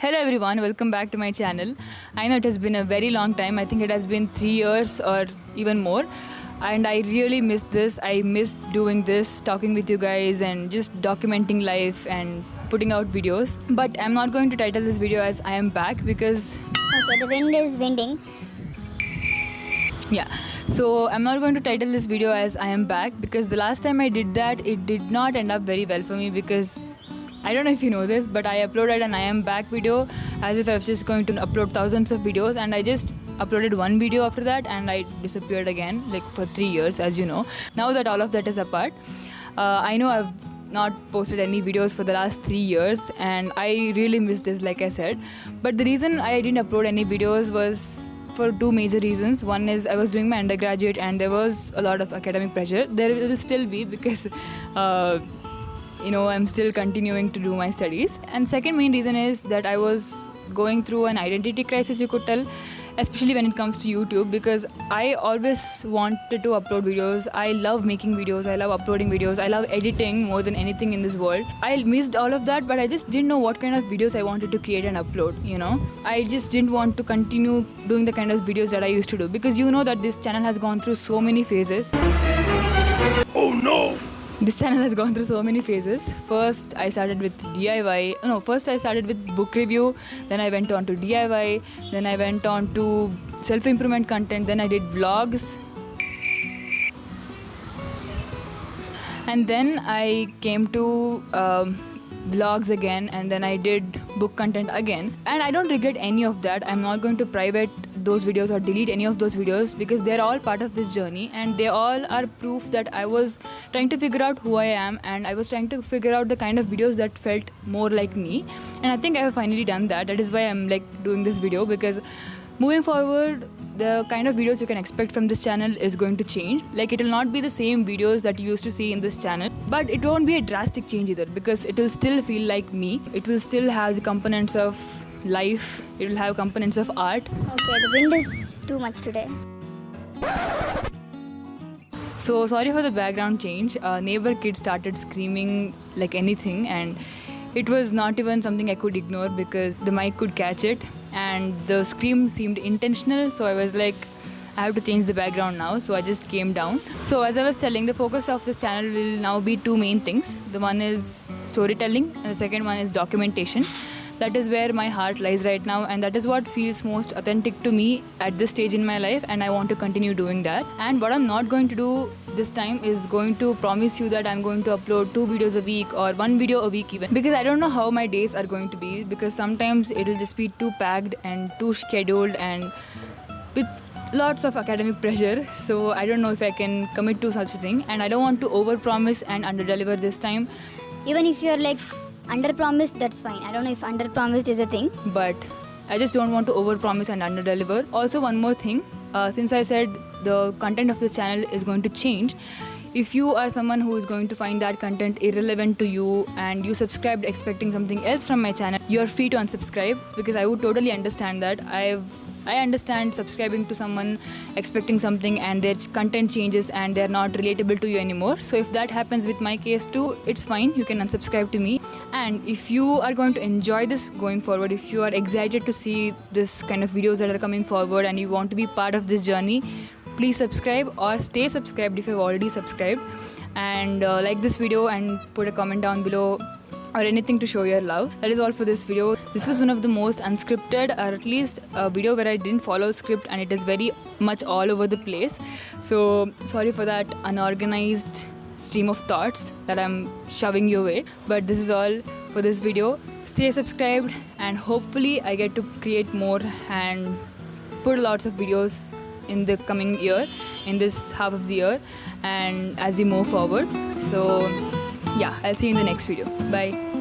Hello everyone, welcome back to my channel. I know it has been a very long time. I think it has been 3 years or even more. And I really missed this. I missed doing this, talking with you guys and just documenting life and putting out videos. But I'm not going to title this video as I am back because... Okay, the wind is winding. Yeah. So I'm not going to title this video as I am back because the last time I did that, it did not end up very well for me because... I don't know if you know this, but I uploaded an I am back video as if I was just going to upload thousands of videos, and I just uploaded one video after that and I disappeared again, like for 3 years, as you know. Now that all of that is apart, I know I've not posted any videos for the last 3 years and I really miss this, like I said. But the reason I didn't upload any videos was for two major reasons. One is I was doing my undergraduate and there was a lot of academic pressure. There will still be because I'm still continuing to do my studies. And second main reason is that I was going through an identity crisis, you could tell, especially when it comes to YouTube, because I always wanted to upload videos. I love making videos, I love uploading videos, I love editing more than anything in this world. I missed all of that, but I just didn't know what kind of videos I wanted to create and upload, I just didn't want to continue doing the kind of videos that I used to do, because you know that this channel has gone through so many phases. Oh no! This channel has gone through so many phases. First, I started with First I started with book review. Then I went on to DIY. Then I went on to self-improvement content. Then I did vlogs. And then I came to vlogs again. And then I did book content again. And I don't regret any of that. I'm not going to private those videos or delete any of those videos because they're all part of this journey and they all are proof that I was trying to figure out who I am and I was trying to figure out the kind of videos that felt more like me, and I think I have finally done that. That is why I'm doing this video, because moving forward the kind of videos you can expect from this channel is going to change. It will not be the same videos that you used to see in this channel, but it won't be a drastic change either because it will still feel like me. It will still have the components of life, it will have components of art. Okay, the wind is too much today. So sorry for the background change. Neighbor kid started screaming like anything and it was not even something I could ignore because the mic could catch it and the scream seemed intentional, so I was like, I have to change the background now, so I just came down. So as I was telling, the focus of this channel will now be two main things. The one is storytelling and the second one is documentation. That is where my heart lies right now and that is what feels most authentic to me at this stage in my life, and I want to continue doing that. And what I'm not going to do this time is going to promise you that I'm going to upload 2 videos a week or 1 video a week even, because I don't know how my days are going to be, because sometimes it will just be too packed and too scheduled and with lots of academic pressure. So I don't know if I can commit to such a thing, and I don't want to overpromise and underdeliver this time. Even if you're under-promised, that's fine. I don't know if under-promised is a thing. But I just don't want to overpromise and underdeliver. Also, one more thing. Since I said the content of this channel is going to change, if you are someone who is going to find that content irrelevant to you and you subscribed expecting something else from my channel, you're free to unsubscribe, because I would totally understand that. I understand subscribing to someone expecting something and their content changes and they're not relatable to you anymore. So if that happens with my case too, it's fine. You can unsubscribe to me. And if you are going to enjoy this going forward, if you are excited to see this kind of videos that are coming forward and you want to be part of this journey, please subscribe or stay subscribed if you've already subscribed. And like this video and put a comment down below or anything to show your love. That is all for this video. This was one of the most unscripted, or at least a video where I didn't follow script and it is very much all over the place. So sorry for that unorganized stream of thoughts that I'm shoving your way. But this is all for this video. Stay subscribed and hopefully I get to create more and put lots of videos in the coming year, in this half of the year, and as we move forward. So yeah, I'll see you in the next video. Bye.